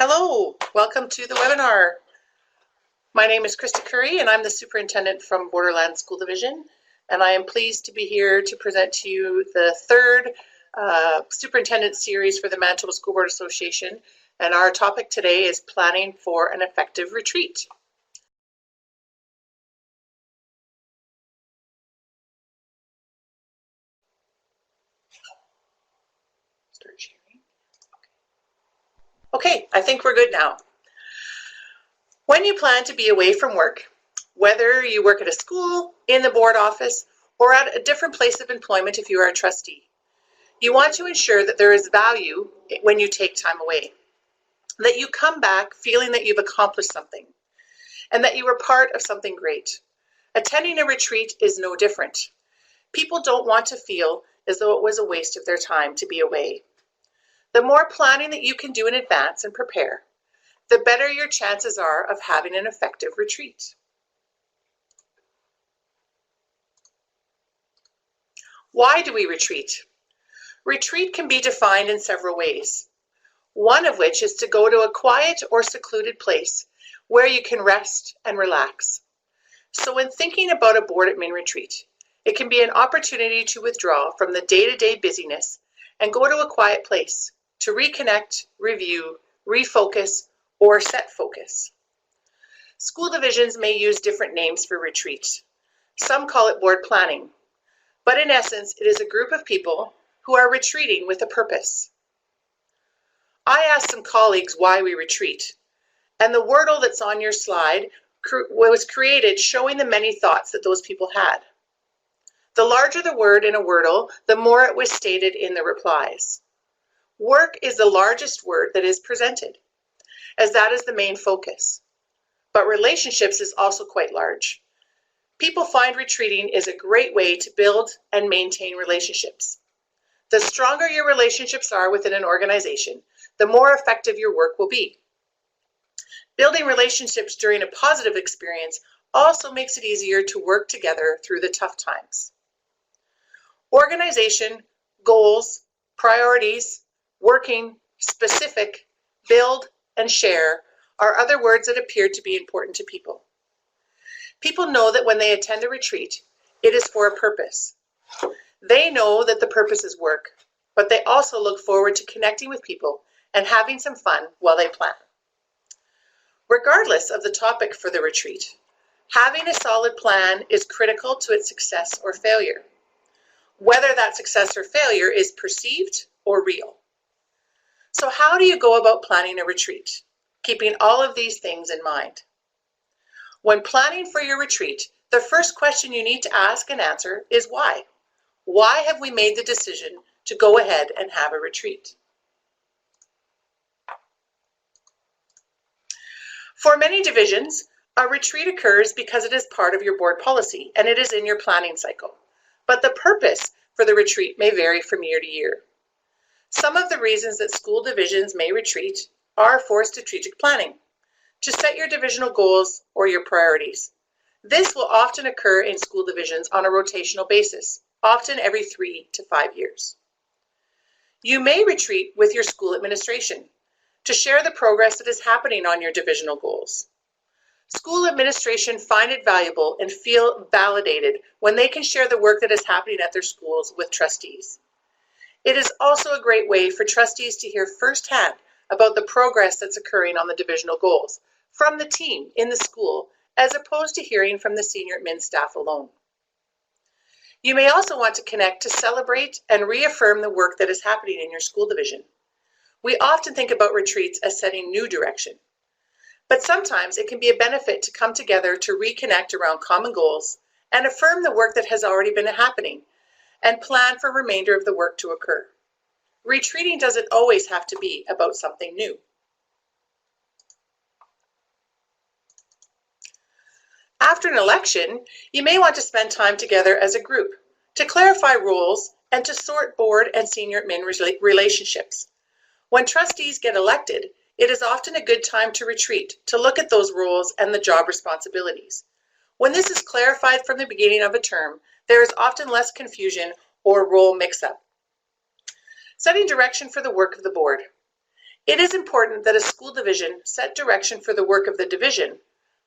Hello, welcome to the webinar. My name is Krista Curry and I'm the superintendent from Borderlands School Division, and I am pleased to be here to present to you the third superintendent series for the Manitoba School Board Association, and our topic today is planning for an effective retreat. Start sharing. Okay, I think we're good now. When you plan to be away from work, whether you work at a school, in the board office, or at a different place of employment if you are a trustee, you want to ensure that there is value when you take time away, that you come back feeling that you've accomplished something, and that you were part of something great. Attending a retreat is no different. People don't want to feel as though it was a waste of their time to be away. The more planning that you can do in advance and prepare, the better your chances are of having an effective retreat. Why do we retreat? Retreat can be defined in several ways, one of which is to go to a quiet or secluded place where you can rest and relax. So when thinking about a board admin retreat, it can be an opportunity to withdraw from the day-to-day busyness and go to a quiet place to reconnect, review, refocus, or set focus. School divisions may use different names for retreat. Some call it board planning, but in essence, it is a group of people who are retreating with a purpose. I asked some colleagues why we retreat, and the wordle that's on your slide was created showing the many thoughts that those people had. The larger the word in a wordle, the more it was stated in the replies. Work is the largest word that is presented, as that is the main focus. But relationships is also quite large. People find retreating is a great way to build and maintain relationships. The stronger your relationships are within an organization, the more effective your work will be. Building relationships during a positive experience also makes it easier to work together through the tough times. Organization, goals, priorities, working, specific, build, and share are other words that appear to be important to people. People know that when they attend a retreat, it is for a purpose. They know that the purpose is work, but they also look forward to connecting with people and having some fun while they plan. Regardless of the topic for the retreat, having a solid plan is critical to its success or failure, whether that success or failure is perceived or real. So how do you go about planning a retreat, keeping all of these things in mind? When planning for your retreat, the first question you need to ask and answer is why? Why have we made the decision to go ahead and have a retreat? For many divisions, a retreat occurs because it is part of your board policy and it is in your planning cycle. But the purpose for the retreat may vary from year to year. Some of the reasons that school divisions may retreat are for strategic planning, to set your divisional goals or your priorities. This will often occur in school divisions on a rotational basis, often every 3 to 5 years. You may retreat with your school administration to share the progress that is happening on your divisional goals. School administration find it valuable and feel validated when they can share the work that is happening at their schools with trustees. It is also a great way for trustees to hear firsthand about the progress that's occurring on the divisional goals from the team in the school, as opposed to hearing from the senior admin staff alone. You may also want to connect to celebrate and reaffirm the work that is happening in your school division. We often think about retreats as setting new direction, but sometimes it can be a benefit to come together to reconnect around common goals and affirm the work that has already been happening and plan for the remainder of the work to occur. Retreating doesn't always have to be about something new. After an election, you may want to spend time together as a group to clarify roles and to sort board and senior admin relationships. When trustees get elected, it is often a good time to retreat to look at those roles and the job responsibilities. When this is clarified from the beginning of a term, there is often less confusion or role mix-up. Setting direction for the work of the board. It is important that a school division set direction for the work of the division,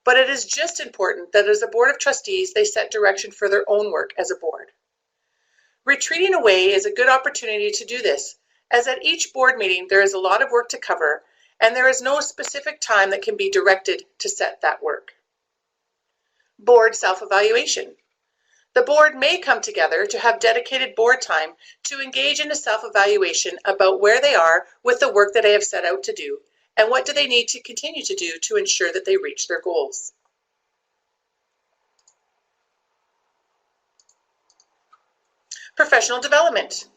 but it is just important that as a board of trustees, they set direction for their own work as a board. Retreating away is a good opportunity to do this, as at each board meeting there is a lot of work to cover, and there is no specific time that can be directed to set that work. Board self-evaluation. The board may come together to have dedicated board time to engage in a self-evaluation about where they are with the work that they have set out to do, and what do they need to continue to do to ensure that they reach their goals. Professional development.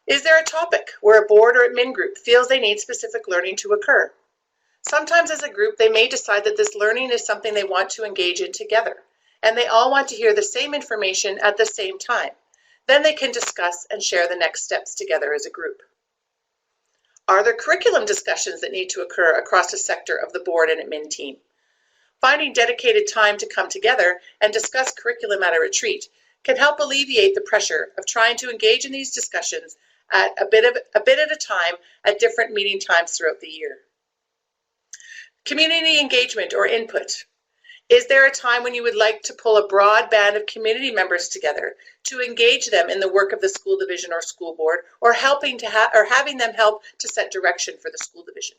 Is there a topic where a board or admin group feels they need specific learning to occur? Sometimes as a group they may decide that this learning is something they want to engage in together, and they all want to hear the same information at the same time. Then they can discuss and share the next steps together as a group. Are there curriculum discussions that need to occur across a sector of the board and admin team? Finding dedicated time to come together and discuss curriculum at a retreat can help alleviate the pressure of trying to engage in these discussions at a bit at a time at different meeting times throughout the year. Community engagement or input. Is there a time when you would like to pull a broad band of community members together to engage them in the work of the school division or school board, or having them help to set direction for the school division?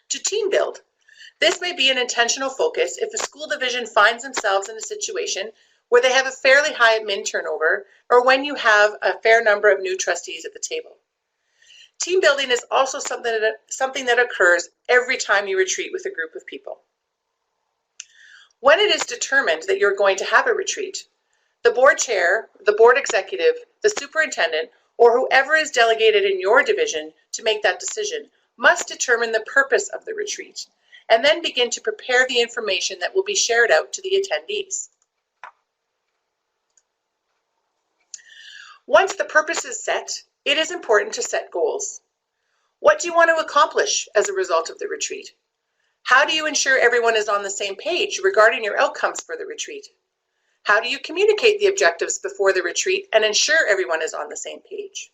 To team build. This may be an intentional focus if a school division finds themselves in a situation where they have a fairly high admin turnover, or when you have a fair number of new trustees at the table. Team building is also something that occurs every time you retreat with a group of people. When it is determined that you're going to have a retreat, the board chair, the board executive, the superintendent, or whoever is delegated in your division to make that decision must determine the purpose of the retreat, and then begin to prepare the information that will be shared out to the attendees. Once the purpose is set, it is important to set goals. What do you want to accomplish as a result of the retreat? How do you ensure everyone is on the same page regarding your outcomes for the retreat? How do you communicate the objectives before the retreat and ensure everyone is on the same page?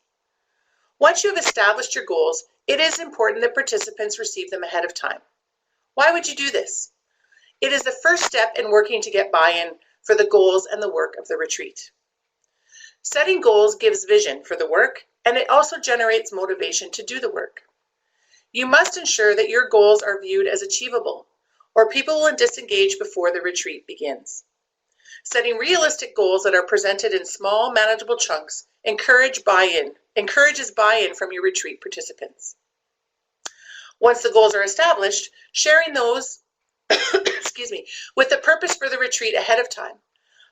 Once you have established your goals, it is important that participants receive them ahead of time. Why would you do this? It is the first step in working to get buy-in for the goals and the work of the retreat. Setting goals gives vision for the work, and it also generates motivation to do the work. You must ensure that your goals are viewed as achievable, or people will disengage before the retreat begins. Setting realistic goals that are presented in small, manageable chunks encourages buy-in from your retreat participants. Once the goals are established, sharing those with the purpose for the retreat ahead of time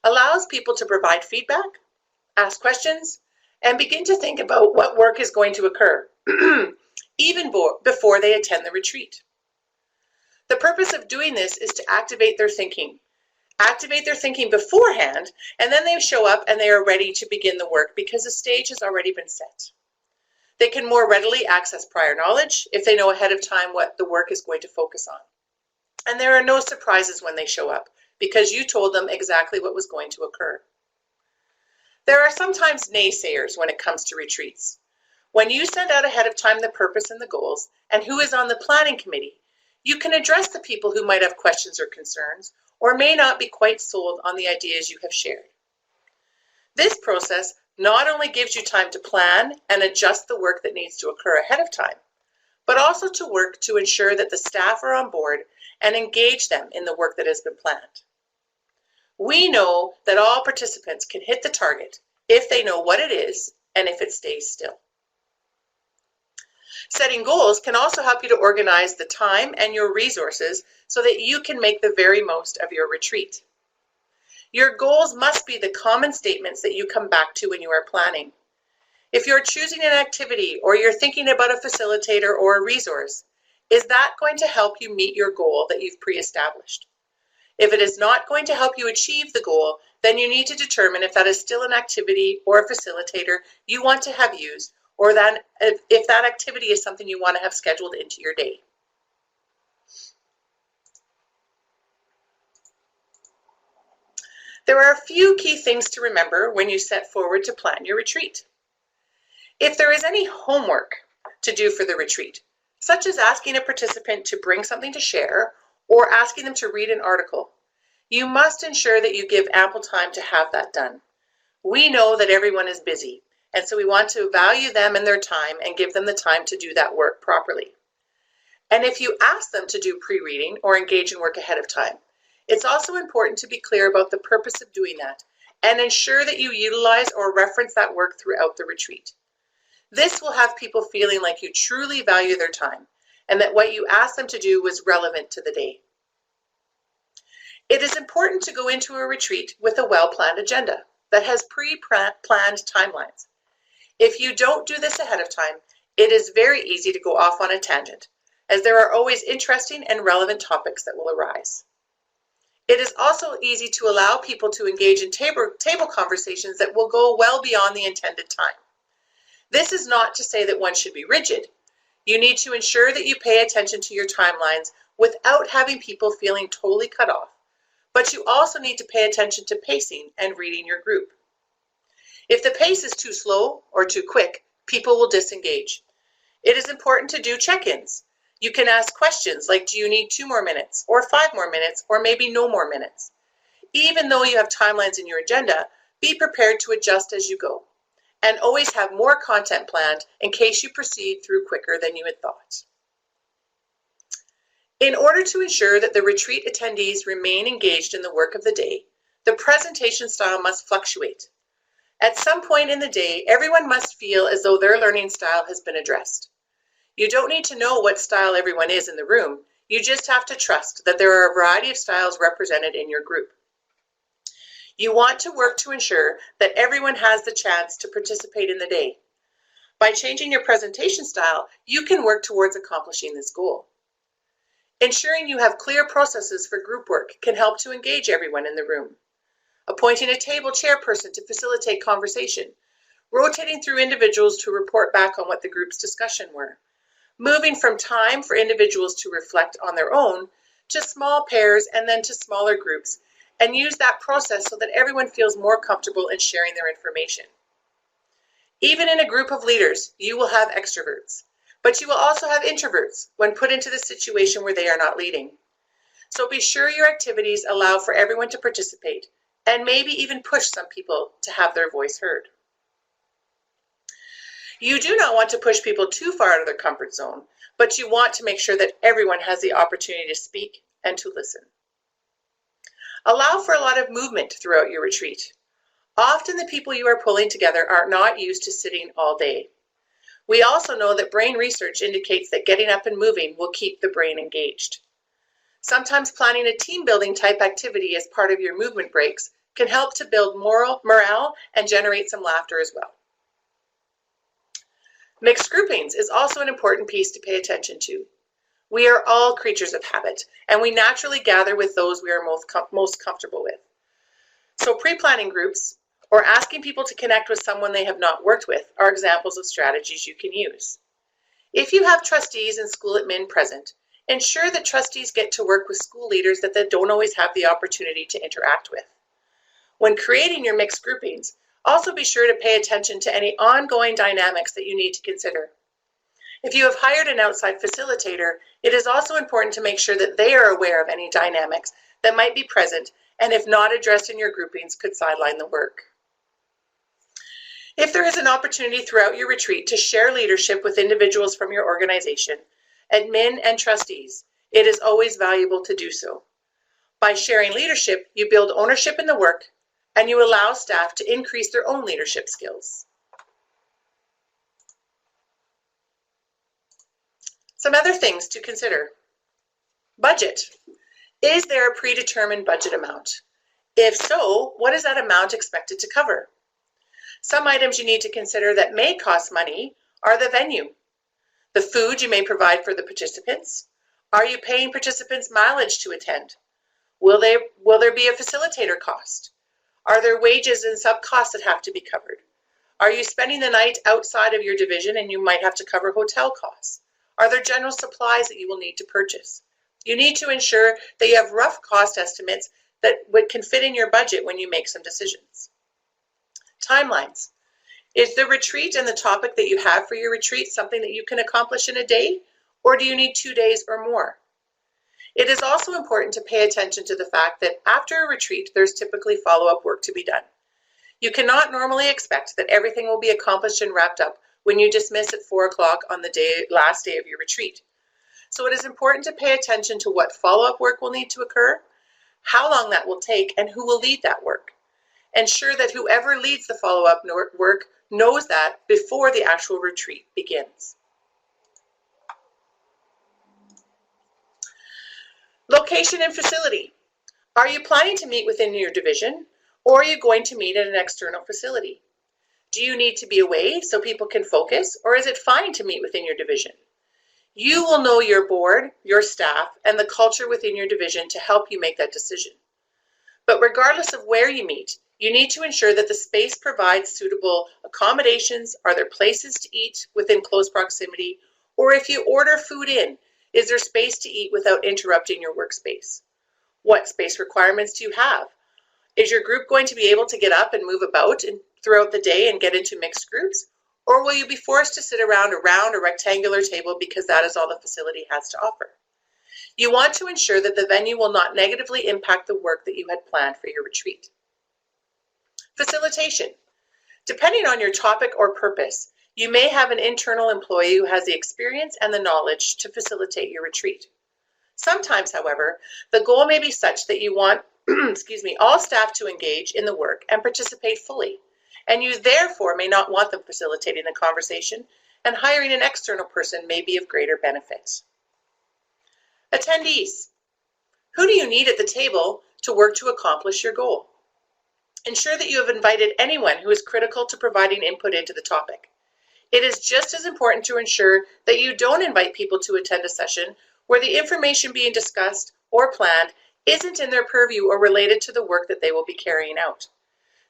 allows people to provide feedback, ask questions, and begin to think about what work is going to occur, even before they attend the retreat. The purpose of doing this is to activate their thinking. Activate their thinking beforehand, and then they show up and they are ready to begin the work because the stage has already been set. They can more readily access prior knowledge if they know ahead of time what the work is going to focus on. And there are no surprises when they show up because you told them exactly what was going to occur. There are sometimes naysayers when it comes to retreats. When you send out ahead of time the purpose and the goals and who is on the planning committee, you can address the people who might have questions or concerns or may not be quite sold on the ideas you have shared. This process not only gives you time to plan and adjust the work that needs to occur ahead of time, but also to work to ensure that the staff are on board and engage them in the work that has been planned. We know that all participants can hit the target if they know what it is and if it stays still. Setting goals can also help you to organize the time and your resources so that you can make the very most of your retreat. Your goals must be the common statements that you come back to when you are planning. If you're choosing an activity or you're thinking about a facilitator or a resource, is that going to help you meet your goal that you've pre-established? If it is not going to help you achieve the goal, then you need to determine if that is still an activity or a facilitator you want to have used, or then if that activity is something you want to have scheduled into your day. There are a few key things to remember when you set forward to plan your retreat. If there is any homework to do for the retreat, such as asking a participant to bring something to share or asking them to read an article. You must ensure that you give ample time to have that done. We know that everyone is busy, and so we want to value them and their time and give them the time to do that work properly. And if you ask them to do pre-reading or engage in work ahead of time, it's also important to be clear about the purpose of doing that and ensure that you utilize or reference that work throughout the retreat. This will have people feeling like you truly value their time and that what you asked them to do was relevant to the day. It is important to go into a retreat with a well-planned agenda that has pre-planned timelines. If you don't do this ahead of time, it is very easy to go off on a tangent, as there are always interesting and relevant topics that will arise. It is also easy to allow people to engage in table conversations that will go well beyond the intended time. This is not to say that one should be rigid. You need to ensure that you pay attention to your timelines without having people feeling totally cut off, but you also need to pay attention to pacing and reading your group. If the pace is too slow or too quick, people will disengage. It is important to do check-ins. You can ask questions like, do you need 2 more minutes or 5 more minutes or maybe no more minutes? Even though you have timelines in your agenda, be prepared to adjust as you go and always have more content planned in case you proceed through quicker than you had thought. In order to ensure that the retreat attendees remain engaged in the work of the day, the presentation style must fluctuate. At some point in the day, everyone must feel as though their learning style has been addressed. You don't need to know what style everyone is in the room. You just have to trust that there are a variety of styles represented in your group. You want to work to ensure that everyone has the chance to participate in the day. By changing your presentation style, you can work towards accomplishing this goal. Ensuring you have clear processes for group work can help to engage everyone in the room. Appointing a table chairperson to facilitate conversation, rotating through individuals to report back on what the group's discussion were, moving from time for individuals to reflect on their own to small pairs and then to smaller groups, and use that process so that everyone feels more comfortable in sharing their information. Even in a group of leaders, you will have extroverts, but you will also have introverts when put into the situation where they are not leading. So be sure your activities allow for everyone to participate and maybe even push some people to have their voice heard. You do not want to push people too far out of their comfort zone, but you want to make sure that everyone has the opportunity to speak and to listen. Allow for a lot of movement throughout your retreat. Often the people you are pulling together are not used to sitting all day. We also know that brain research indicates that getting up and moving will keep the brain engaged. Sometimes planning a team building type activity as part of your movement breaks can help to build morale and generate some laughter as well. Mixed groupings is also an important piece to pay attention to. We are all creatures of habit, and we naturally gather with those we are most comfortable with. So pre-planning groups or asking people to connect with someone they have not worked with are examples of strategies you can use. If you have trustees and school admin present, ensure that trustees get to work with school leaders that they don't always have the opportunity to interact with. When creating your mixed groupings, also be sure to pay attention to any ongoing dynamics that you need to consider. If you have hired an outside facilitator, it is also important to make sure that they are aware of any dynamics that might be present and if not addressed in your groupings could sideline the work. If there is an opportunity throughout your retreat to share leadership with individuals from your organization, admin and trustees, it is always valuable to do so. By sharing leadership, you build ownership in the work and you allow staff to increase their own leadership skills. Some other things to consider. Budget. Is there a predetermined budget amount? If so, what is that amount expected to cover? Some items you need to consider that may cost money are the venue, the food you may provide for the participants. Are you paying participants mileage to attend? Will there be a facilitator cost? Are there wages and sub costs that have to be covered? Are you spending the night outside of your division and you might have to cover hotel costs? Are there general supplies that you will need to purchase? You need to ensure that you have rough cost estimates that can fit in your budget when you make some decisions. Timelines. Is the retreat and the topic that you have for your retreat something that you can accomplish in a day, or do you need 2 days or more? It is also important to pay attention to the fact that after a retreat, there's typically follow-up work to be done. You cannot normally expect that everything will be accomplished and wrapped up when you dismiss at 4 o'clock on the last day of your retreat. So it is important to pay attention to what follow-up work will need to occur, how long that will take, and who will lead that work. Ensure that whoever leads the follow-up work knows that before the actual retreat begins. Location and facility. Are you planning to meet within your division, or are you going to meet at an external facility? Do you need to be away so people can focus, or is it fine to meet within your division? You will know your board, your staff, and the culture within your division to help you make that decision. But regardless of where you meet, you need to ensure that the space provides suitable accommodations. Are there places to eat within close proximity? Or if you order food in, is there space to eat without interrupting your workspace? What space requirements do you have? Is your group going to be able to get up and move about throughout the day and get into mixed groups? Or will you be forced to sit around a round or rectangular table because that is all the facility has to offer? You want to ensure that the venue will not negatively impact the work that you had planned for your retreat. Facilitation. Depending on your topic or purpose, you may have an internal employee who has the experience and the knowledge to facilitate your retreat. Sometimes, however, the goal may be such that you want all staff to engage in the work and participate fully, and you therefore may not want them facilitating the conversation, and hiring an external person may be of greater benefit. Attendees. Who do you need at the table to work to accomplish your goal? Ensure that you have invited anyone who is critical to providing input into the topic. It is just as important to ensure that you don't invite people to attend a session where the information being discussed or planned isn't in their purview or related to the work that they will be carrying out.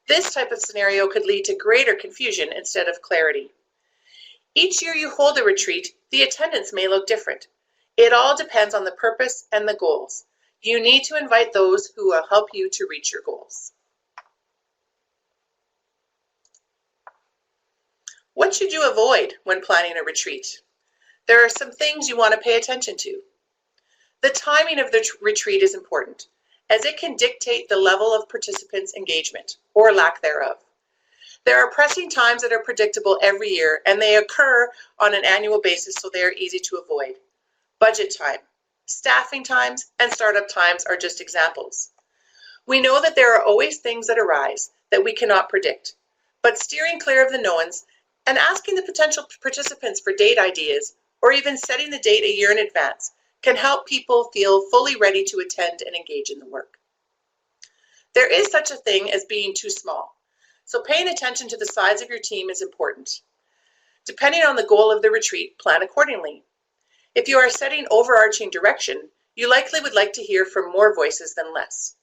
This type of scenario could lead to greater confusion instead of clarity. Each year you hold a retreat, the attendance may look different. It all depends on the purpose and the goals. You need to invite those who will help you to reach your goals. What should you avoid when planning a retreat? There are some things you want to pay attention to. The timing of the retreat is important, as it can dictate the level of participants' engagement, or lack thereof. There are pressing times that are predictable every year, and they occur on an annual basis, so they are easy to avoid. Budget time, staffing times, and startup times are just examples. We know that there are always things that arise that we cannot predict, but steering clear of the knowns and asking the potential participants for date ideas, or even setting the date a year in advance, can help people feel fully ready to attend and engage in the work. There is such a thing as being too small, so paying attention to the size of your team is important. Depending on the goal of the retreat, plan accordingly. If you are setting overarching direction, you likely would like to hear from more voices than less.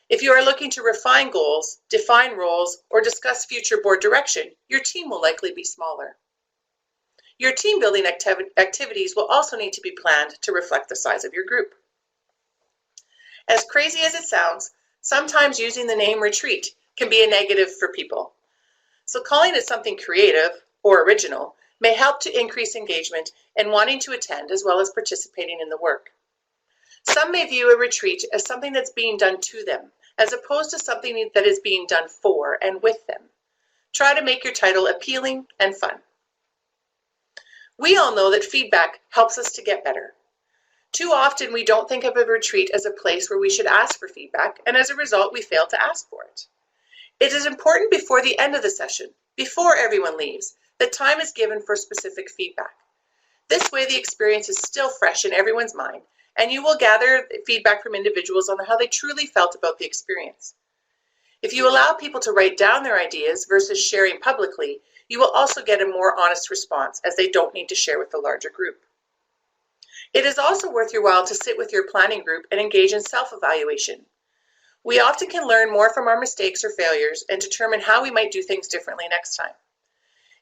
If you are looking to refine goals, define roles, or discuss future board direction, your team will likely be smaller. Your team building activities will also need to be planned to reflect the size of your group. As crazy as it sounds, sometimes using the name retreat can be a negative for people. So calling it something creative or original may help to increase engagement and wanting to attend as well as participating in the work. Some may view a retreat as something that's being done to them, as opposed to something that is being done for and with them. Try to make your title appealing and fun. We all know that feedback helps us to get better. Too often we don't think of a retreat as a place where we should ask for feedback, and as a result we fail to ask for it. It is important before the end of the session, before everyone leaves, that time is given for specific feedback. This way the experience is still fresh in everyone's mind, and you will gather feedback from individuals on how they truly felt about the experience. If you allow people to write down their ideas versus sharing publicly, you will also get a more honest response, as they don't need to share with the larger group. It is also worth your while to sit with your planning group and engage in self-evaluation. We often can learn more from our mistakes or failures and determine how we might do things differently next time.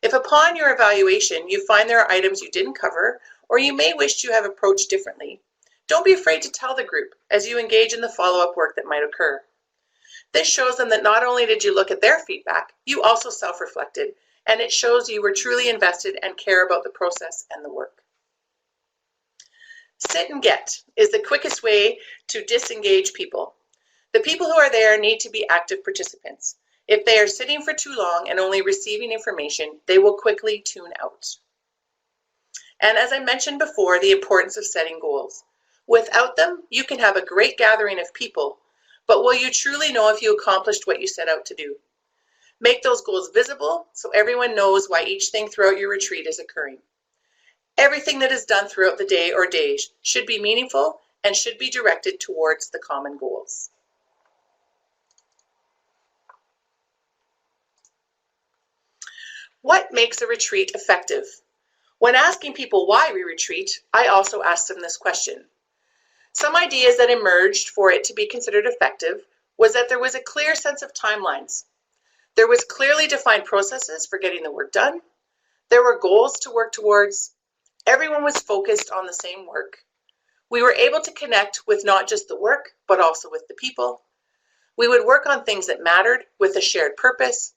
If upon your evaluation you find there are items you didn't cover, or you may wish to have approached differently, don't be afraid to tell the group as you engage in the follow-up work that might occur. This shows them that not only did you look at their feedback, you also self-reflected and it shows you were truly invested and care about the process and the work. Sit and get is the quickest way to disengage people. The people who are there need to be active participants. If they are sitting for too long and only receiving information, they will quickly tune out. And as I mentioned before, the importance of setting goals. Without them, you can have a great gathering of people, but will you truly know if you accomplished what you set out to do? Make those goals visible so everyone knows why each thing throughout your retreat is occurring. Everything that is done throughout the day or days should be meaningful and should be directed towards the common goals. What makes a retreat effective? When asking people why we retreat, I also asked them this question. Some ideas that emerged for it to be considered effective was that there was a clear sense of timelines. There was clearly defined processes for getting the work done. There were goals to work towards. Everyone was focused on the same work. We were able to connect with not just the work, but also with the people. We would work on things that mattered with a shared purpose,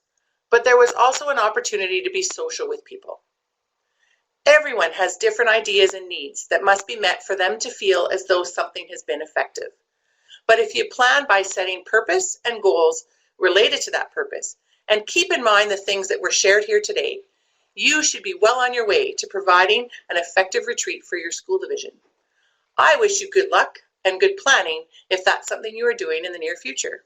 but there was also an opportunity to be social with people. Everyone has different ideas and needs that must be met for them to feel as though something has been effective. But if you plan by setting purpose and goals related to that purpose, and keep in mind the things that were shared here today, you should be well on your way to providing an effective retreat for your school division. I wish you good luck and good planning if that's something you are doing in the near future.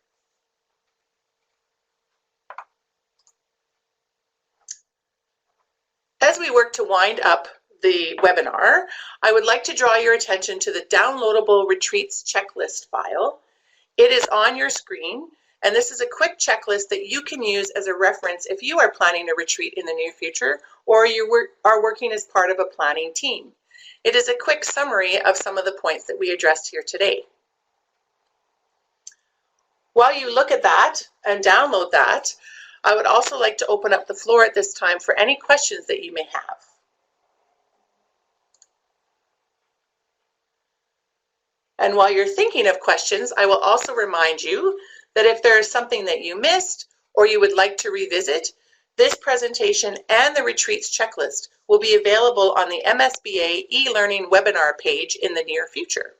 As we work to wind up the webinar, I would like to draw your attention to the downloadable retreats checklist file. It is on your screen, and this is a quick checklist that you can use as a reference if you are planning a retreat in the near future or you are working as part of a planning team. It is a quick summary of some of the points that we addressed here today. While you look at that and download that, I would also like to open up the floor at this time for any questions that you may have. And while you're thinking of questions, I will also remind you that if there is something that you missed or you would like to revisit, this presentation and the retreats checklist will be available on the MSBA e-learning webinar page in the near future.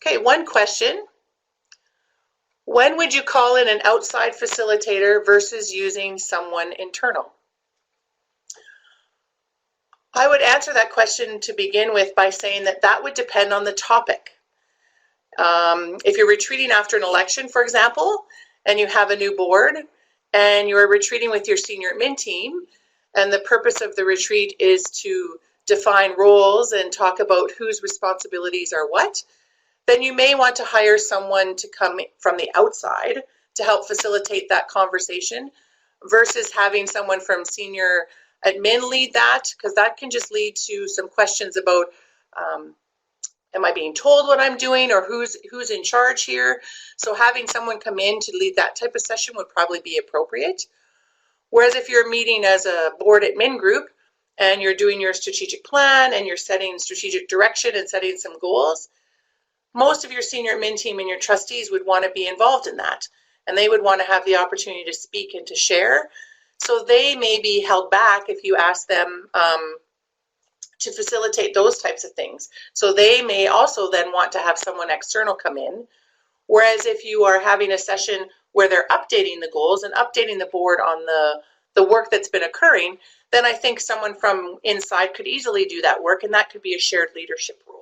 Okay, one question. When would you call in an outside facilitator versus using someone internal? I would answer that question to begin with by saying that that would depend on the topic. If you're retreating after an election, for example, and you have a new board and you're retreating with your senior admin team, and the purpose of the retreat is to define roles and talk about whose responsibilities are what, then you may want to hire someone to come from the outside to help facilitate that conversation versus having someone from senior admin lead that, because that can just lead to some questions about am I being told what I'm doing or who's in charge here? So having someone come in to lead that type of session would probably be appropriate. Whereas if you're meeting as a board admin group and you're doing your strategic plan and you're setting strategic direction and setting some goals, most of your senior admin team and your trustees would want to be involved in that, and they would want to have the opportunity to speak and to share. So they may be held back if you ask them to facilitate those types of things. So they may also then want to have someone external come in. Whereas if you are having a session where they're updating the goals and updating the board on the work that's been occurring, then I think someone from inside could easily do that work, and that could be a shared leadership role.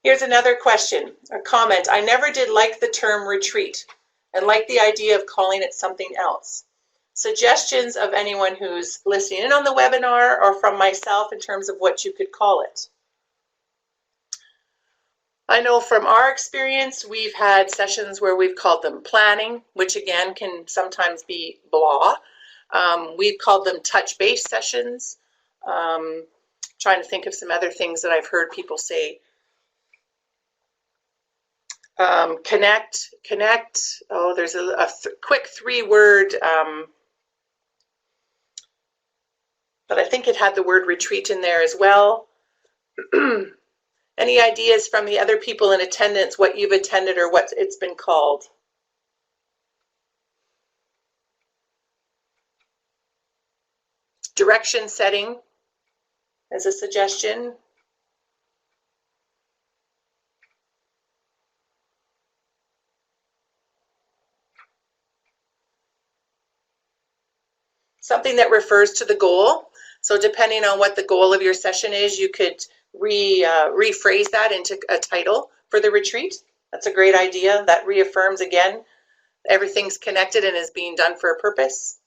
Here's another question or comment. I never did like the term retreat and like the idea of calling it something else. Suggestions of anyone who's listening in on the webinar or from myself in terms of what you could call it. I know from our experience, we've had sessions where we've called them planning, which again can sometimes be blah. We've called them touch base sessions. Trying to think of some other things that I've heard people say. Connect. Oh, there's a quick 3-word, but I think it had the word retreat in there as well. Any ideas from the other people in attendance, what you've attended or what it's been called? Direction setting as a suggestion. Something that refers to the goal. So depending on what the goal of your session is, you could rephrase that into a title for the retreat. That's a great idea. That reaffirms again, everything's connected and is being done for a purpose.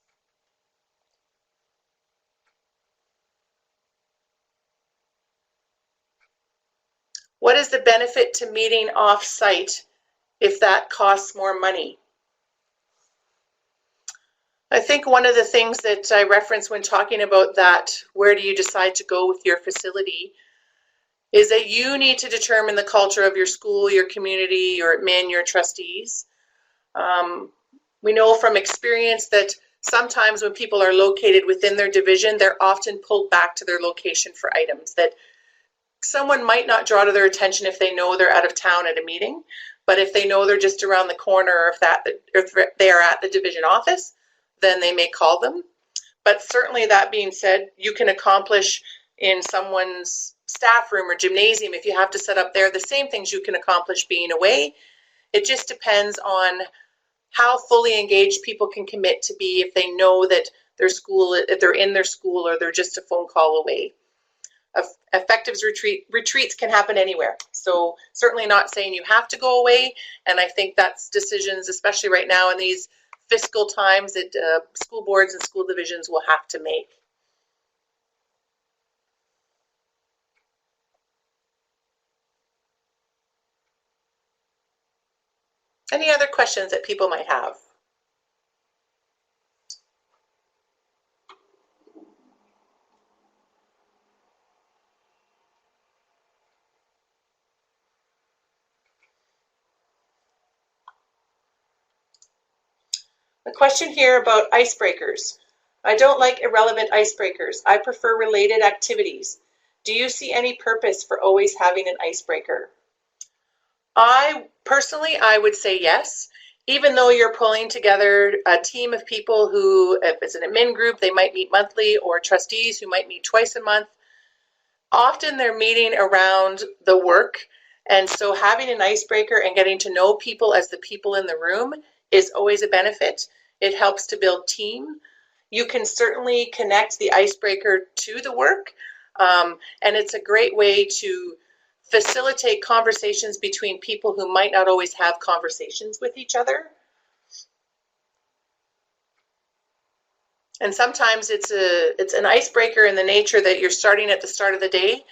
What is the benefit to meeting off-site if that costs more money? I think one of the things that I referenced when talking about that, where do you decide to go with your facility, is that you need to determine the culture of your school, your community, your admin, your trustees. We know from experience that sometimes when people are located within their division, they're often pulled back to their location for items that someone might not draw to their attention if they know they're out of town at a meeting, but if they know they're just around the corner, or if they are at the division office, then they may call them. But certainly, that being said, you can accomplish in someone's staff room or gymnasium, if you have to set up there, the same things you can accomplish being away. It just depends on how fully engaged people can commit to be if they know that their school, if they're in their school, or they're just a phone call away. Effectives retreats can happen anywhere. So certainly not saying you have to go away. And I think that's decisions, especially right now in these fiscal times, that school boards and school divisions will have to make. Any other questions that people might have? A question here about icebreakers. I don't like irrelevant icebreakers. I prefer related activities. Do you see any purpose for always having an icebreaker? I would say yes. Even though you're pulling together a team of people who, if it's an admin group, they might meet monthly, or trustees who might meet twice a month, often they're meeting around the work. And so having an icebreaker and getting to know people as the people in the room is always a benefit. It helps to build team. You can certainly connect the icebreaker to the work, and it's a great way to facilitate conversations between people who might not always have conversations with each other. And sometimes it's an icebreaker in the nature that you're starting at the start of the day,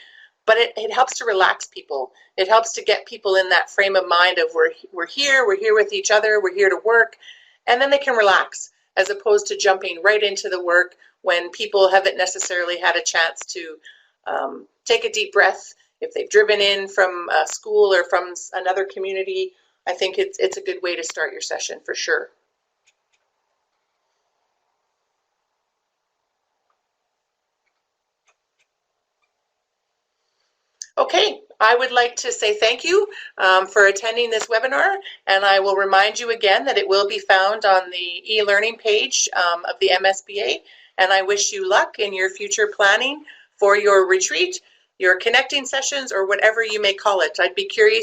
but it helps to relax people. It helps to get people in that frame of mind of we're here with each other, we're here to work, and then they can relax, as opposed to jumping right into the work when people haven't necessarily had a chance to take a deep breath. If they've driven in from a school or from another community, I think it's a good way to start your session for sure. Okay, I would like to say thank you for attending this webinar, and I will remind you again that it will be found on the e-learning page of the MSBA, and I wish you luck in your future planning for your retreat, your connecting sessions, or whatever you may call it. I'd be curious